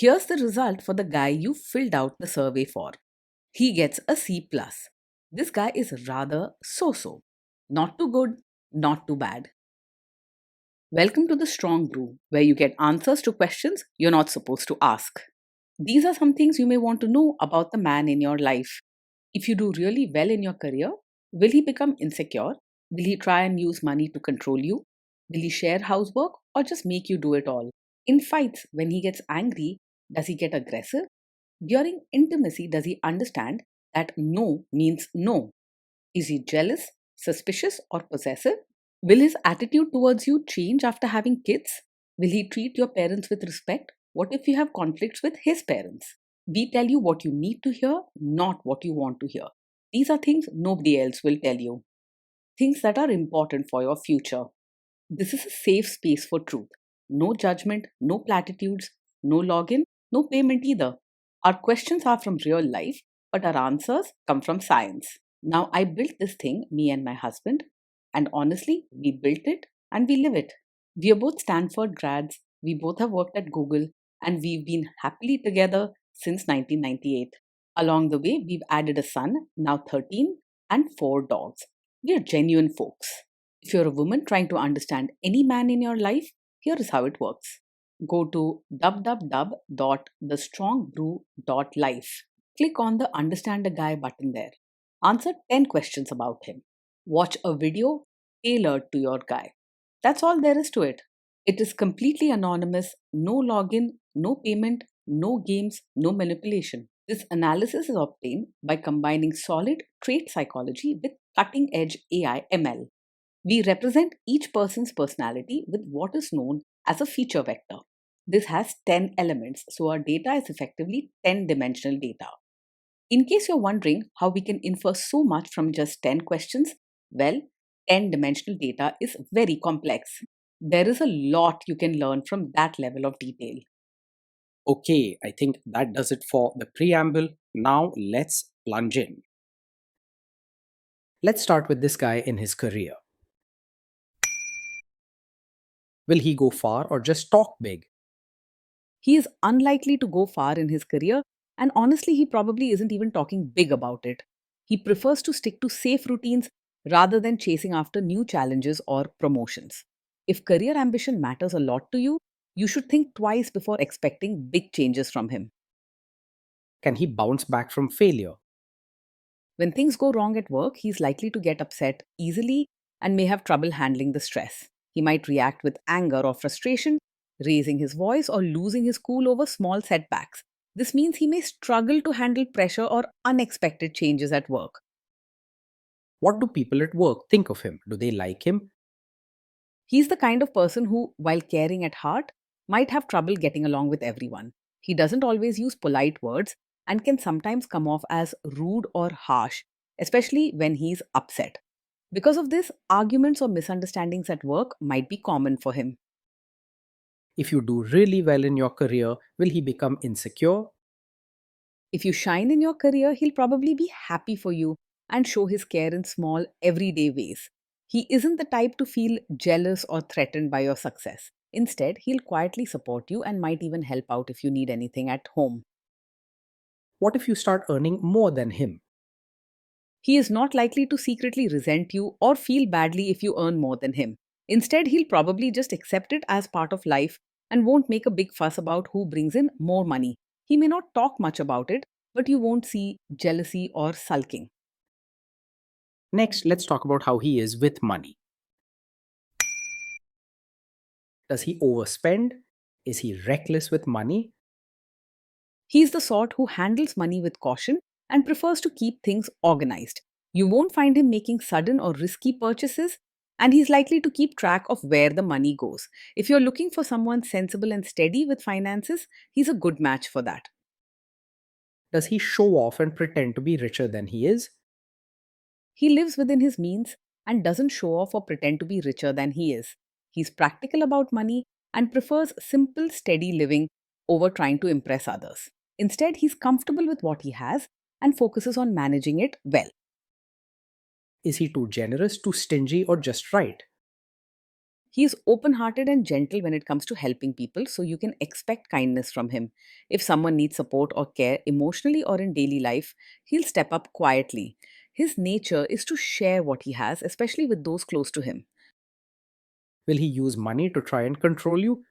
Here's the result for the guy you filled out the survey for. He gets a C+. plus. This guy is rather so-so. Not too good, not too bad. Welcome to the Strong Brew, where you get answers to questions you're not supposed to ask. These are some things you may want to know about the man in your life. If you do really well in your career, will he become insecure? Will he try and use money to control you? Will he share housework or just make you do it all? In fights, when he gets angry, does he get aggressive? During intimacy, does he understand that no means no? Is he jealous, suspicious, or possessive? Will his attitude towards you change after having kids? Will he treat your parents with respect? What if you have conflicts with his parents? We tell you what you need to hear, not what you want to hear. These are things nobody else will tell you. Things that are important for your future. This is a safe space for truth. No judgment, no platitudes, no login, no payment either. Our questions are from real life, but our answers come from science. Now, I built this thing, me and my husband, and honestly, we built it and we live it. We are both Stanford grads, we both have worked at Google, and we've been happily together since 1998. Along the way, we've added a son, now 13, and 4 dogs. We are genuine folks. If you're a woman trying to understand any man in your life, here is how it works. Go to www.thestrongbrew.life. Click on the Understand a Guy button there. Answer 10 questions about him. Watch a video tailored to your guy. That's all there is to it. It is completely anonymous, no login, no payment, no games, no manipulation. This analysis is obtained by combining solid trait psychology with cutting edge AI ML. We represent each person's personality with what is known as a feature vector. This has 10 elements, so our data is effectively 10-dimensional data. In case you're wondering how we can infer so much from just 10 questions, well, 10-dimensional data is very complex. There is a lot you can learn from that level of detail. Okay, I think that does it for the preamble. Now let's plunge in. Let's start with this guy in his career. Will he go far or just talk big? He is unlikely to go far in his career, and honestly, he probably isn't even talking big about it. He prefers to stick to safe routines rather than chasing after new challenges or promotions. If career ambition matters a lot to you, you should think twice before expecting big changes from him. Can he bounce back from failure? When things go wrong at work, he's likely to get upset easily and may have trouble handling the stress. He might react with anger or frustration, raising his voice or losing his cool over small setbacks. This means he may struggle to handle pressure or unexpected changes at work. What do people at work think of him? Do they like him? He's the kind of person who, while caring at heart, might have trouble getting along with everyone. He doesn't always use polite words and can sometimes come off as rude or harsh, especially when he's upset. Because of this, arguments or misunderstandings at work might be common for him. If you do really well in your career, will he become insecure? If you shine in your career, he'll probably be happy for you and show his care in small, everyday ways. He isn't the type to feel jealous or threatened by your success. Instead, he'll quietly support you and might even help out if you need anything at home. What if you start earning more than him? He is not likely to secretly resent you or feel badly if you earn more than him. Instead, he'll probably just accept it as part of life and won't make a big fuss about who brings in more money. He may not talk much about it, but you won't see jealousy or sulking. Next, let's talk about how he is with money. Does he overspend? Is he reckless with money? He's the sort who handles money with caution and prefers to keep things organized. You won't find him making sudden or risky purchases, and he's likely to keep track of where the money goes. If you're looking for someone sensible and steady with finances, he's a good match for that. Does he show off and pretend to be richer than he is? He lives within his means and doesn't show off or pretend to be richer than he is. He's practical about money and prefers simple, steady living over trying to impress others. Instead, he's comfortable with what he has and focuses on managing it well. Is he too generous, too stingy, or just right? He is open hearted and gentle when it comes to helping people, so you can expect kindness from him. If someone needs support or care emotionally or in daily life, he'll step up quietly. His nature is to share what he has, especially with those close to him. Will he use money to try and control you?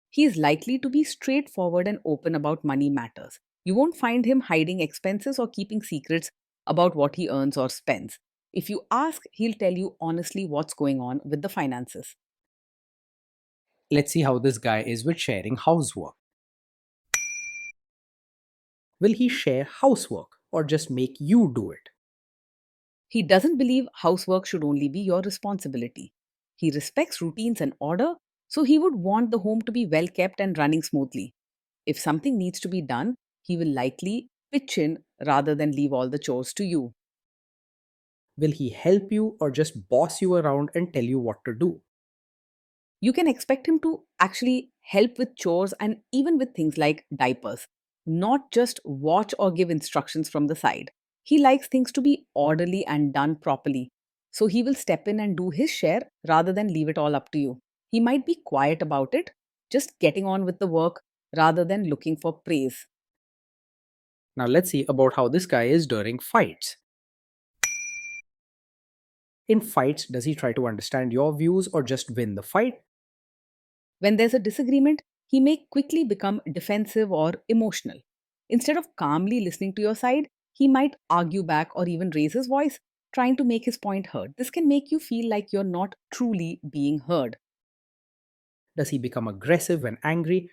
He is likely to be straightforward and open about money matters. You won't find him hiding expenses or keeping secrets about what he earns or spends. If you ask, he'll tell you honestly what's going on with the finances. Let's see how this guy is with sharing housework. Will he share housework or just make you do it? He doesn't believe housework should only be your responsibility. He respects routines and order, so he would want the home to be well kept and running smoothly. If something needs to be done, he will likely pitch in rather than leave all the chores to you. Will he help you or just boss you around and tell you what to do? You can expect him to actually help with chores and even with things like diapers, not just watch or give instructions from the side. He likes things to be orderly and done properly, so he will step in and do his share rather than leave it all up to you. He might be quiet about it, just getting on with the work rather than looking for praise. Now let's see about how this guy is during fights. In fights, does he try to understand your views or just win the fight? When there's a disagreement, he may quickly become defensive or emotional. Instead of calmly listening to your side, he might argue back or even raise his voice, trying to make his point heard. This can make you feel like you're not truly being heard. Does he become aggressive when angry?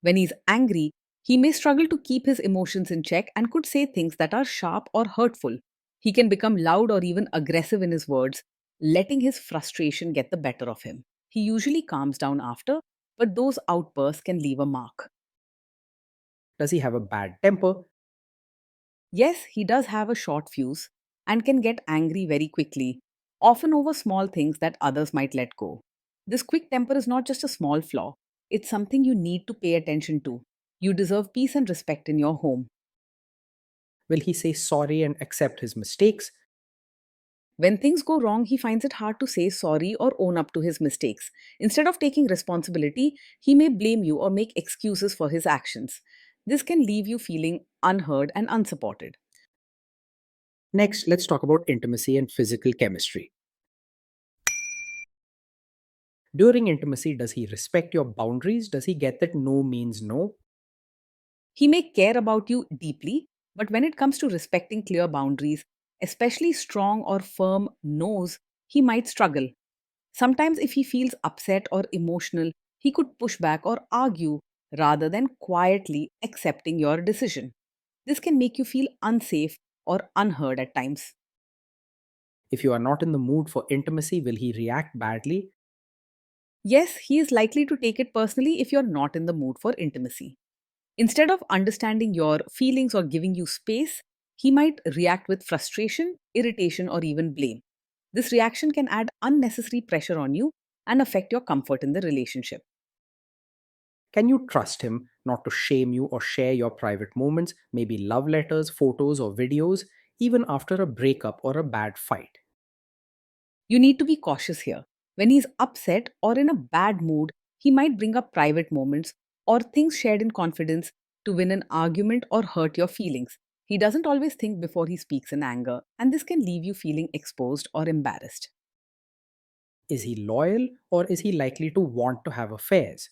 When he's angry, he may struggle to keep his emotions in check and could say things that are sharp or hurtful. He can become loud or even aggressive in his words, letting his frustration get the better of him. He usually calms down after, but those outbursts can leave a mark. Does he have a bad temper? Yes, he does have a short fuse and can get angry very quickly, often over small things that others might let go. This quick temper is not just a small flaw, it's something you need to pay attention to. You deserve peace and respect in your home. Will he say sorry and accept his mistakes? When things go wrong, he finds it hard to say sorry or own up to his mistakes. Instead of taking responsibility, he may blame you or make excuses for his actions. This can leave you feeling unheard and unsupported. Next, let's talk about intimacy and physical chemistry. During intimacy, does he respect your boundaries? Does he get that no means no? He may care about you deeply, but when it comes to respecting clear boundaries, especially strong or firm no's, he might struggle. Sometimes, if he feels upset or emotional, he could push back or argue rather than quietly accepting your decision. This can make you feel unsafe or unheard at times. If you are not in the mood for intimacy, will he react badly? Yes, he is likely to take it personally if you're not in the mood for intimacy. Instead of understanding your feelings or giving you space, he might react with frustration, irritation, or even blame. This reaction can add unnecessary pressure on you and affect your comfort in the relationship. Can you trust him not to shame you or share your private moments, maybe love letters, photos, or videos, even after a breakup or a bad fight? You need to be cautious here. When he's upset or in a bad mood, he might bring up private moments or things shared in confidence to win an argument or hurt your feelings. He doesn't always think before he speaks in anger, and this can leave you feeling exposed or embarrassed. Is he loyal or is he likely to want to have affairs?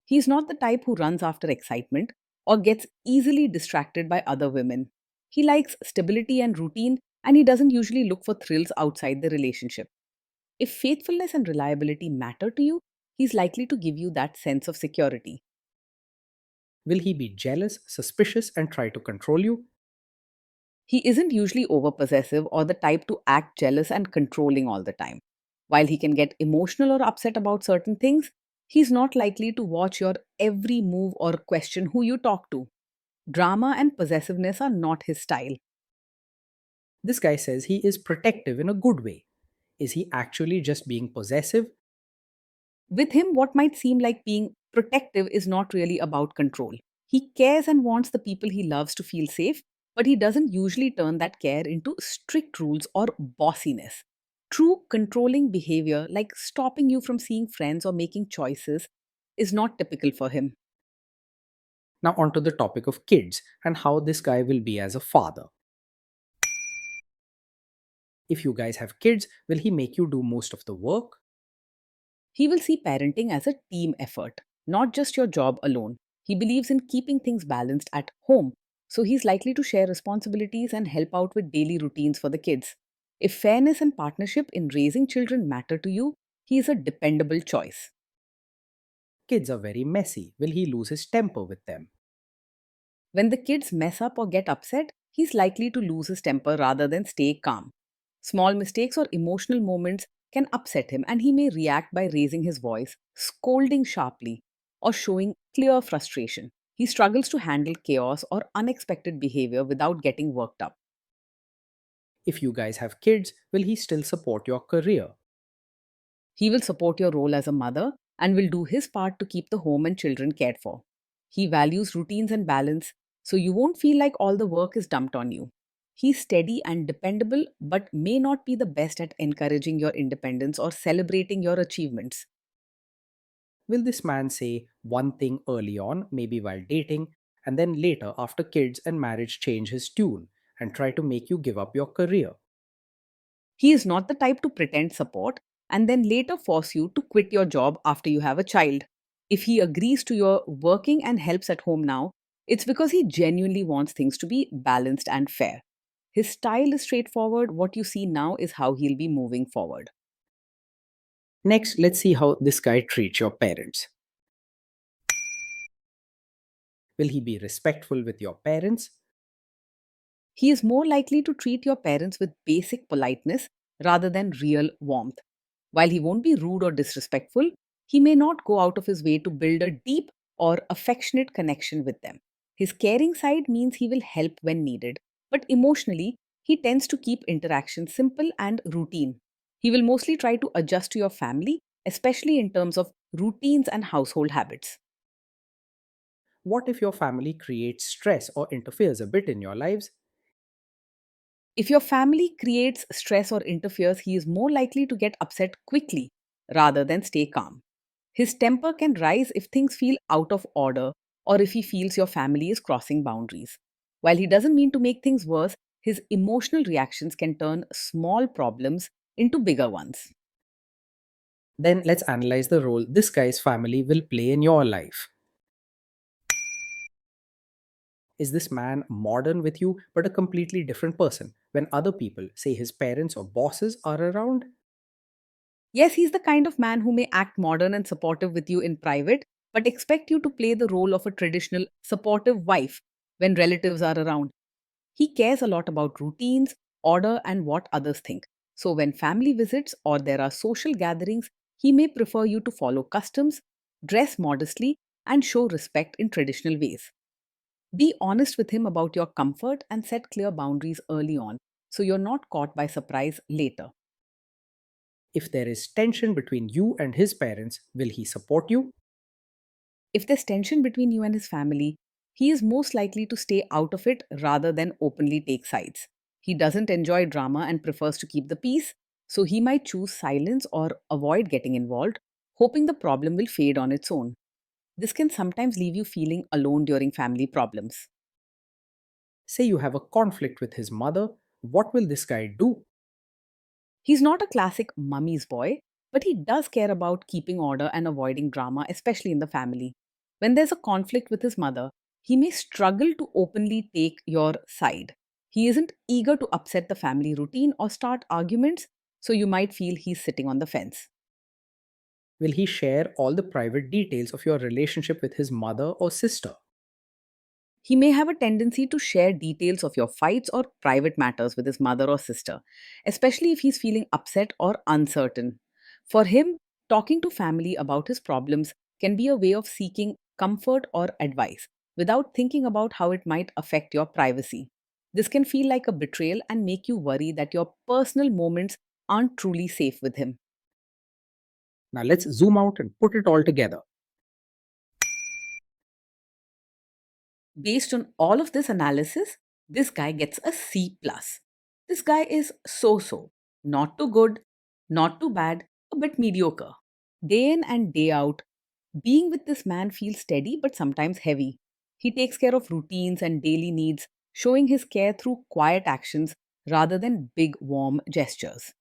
He's not the type who runs after excitement or gets easily distracted by other women. He likes stability and routine, and he doesn't usually look for thrills outside the relationship. If faithfulness and reliability matter to you, he's likely to give you that sense of security. Will he be jealous, suspicious, and try to control you? He isn't usually overpossessive or the type to act jealous and controlling all the time. While he can get emotional or upset about certain things, he's not likely to watch your every move or question who you talk to. Drama and possessiveness are not his style. This guy says he is protective in a good way. Is he actually just being possessive? With him, what might seem like being protective is not really about control. He cares and wants the people he loves to feel safe, but he doesn't usually turn that care into strict rules or bossiness. True controlling behavior, like stopping you from seeing friends or making choices, is not typical for him. Now, onto the topic of kids and how this guy will be as a father. If you guys have kids, will he make you do most of the work? He will see parenting as a team effort, not just your job alone. He believes in keeping things balanced at home, so he's likely to share responsibilities and help out with daily routines for the kids. If fairness and partnership in raising children matter to you, he is a dependable choice. Kids are very messy. Will he lose his temper with them? When the kids mess up or get upset, he's likely to lose his temper rather than stay calm. Small mistakes or emotional moments can upset him, and he may react by raising his voice, scolding sharply, or showing clear frustration. He struggles to handle chaos or unexpected behavior without getting worked up. If you guys have kids, will he still support your career? He will support your role as a mother and will do his part to keep the home and children cared for. He values routines and balance, so you won't feel like all the work is dumped on you. He's steady and dependable, but may not be the best at encouraging your independence or celebrating your achievements. Will this man say one thing early on, maybe while dating, and then later, after kids and marriage, change his tune and try to make you give up your career? He is not the type to pretend support and then later force you to quit your job after you have a child. If he agrees to your working and helps at home now, it's because he genuinely wants things to be balanced and fair. His style is straightforward. What you see now is how he'll be moving forward. Next, let's see how this guy treats your parents. Will he be respectful with your parents? He is more likely to treat your parents with basic politeness rather than real warmth. While he won't be rude or disrespectful, he may not go out of his way to build a deep or affectionate connection with them. His caring side means he will help when needed, but emotionally, he tends to keep interaction simple and routine. He will mostly try to adjust to your family, especially in terms of routines and household habits. What if your family creates stress or interferes a bit in your lives? If your family creates stress or interferes, he is more likely to get upset quickly rather than stay calm. His temper can rise if things feel out of order or if he feels your family is crossing boundaries. While he doesn't mean to make things worse, his emotional reactions can turn small problems into bigger ones. Then let's analyze the role this guy's family will play in your life. Is this man modern with you but a completely different person when other people, say his parents or bosses, are around? Yes, he's the kind of man who may act modern and supportive with you in private, but expect you to play the role of a traditional supportive wife when relatives are around. He cares a lot about routines, order, and what others think. So, when family visits or there are social gatherings, he may prefer you to follow customs, dress modestly, and show respect in traditional ways. Be honest with him about your comfort and set clear boundaries early on so you're not caught by surprise later. If there is tension between you and his parents, will he support you? If there's tension between you and his family, he is most likely to stay out of it rather than openly take sides. He doesn't enjoy drama and prefers to keep the peace, so he might choose silence or avoid getting involved, hoping the problem will fade on its own. This can sometimes leave you feeling alone during family problems. Say you have a conflict with his mother, what will this guy do? He's not a classic mummy's boy, but he does care about keeping order and avoiding drama, especially in the family. When there's a conflict with his mother, he may struggle to openly take your side. He isn't eager to upset the family routine or start arguments, so you might feel he's sitting on the fence. Will he share all the private details of your relationship with his mother or sister? He may have a tendency to share details of your fights or private matters with his mother or sister, especially if he's feeling upset or uncertain. For him, talking to family about his problems can be a way of seeking comfort or advice without thinking about how it might affect your privacy. This can feel like a betrayal and make you worry that your personal moments aren't truly safe with him. Now let's zoom out and put it all together. Based on all of this analysis, this guy gets a C plus. This guy is so so, not too good, Not too bad, a bit mediocre. Day in and day out, being with this man feels steady but sometimes heavy. He takes care of routines and daily needs, showing his care through quiet actions rather than big warm gestures.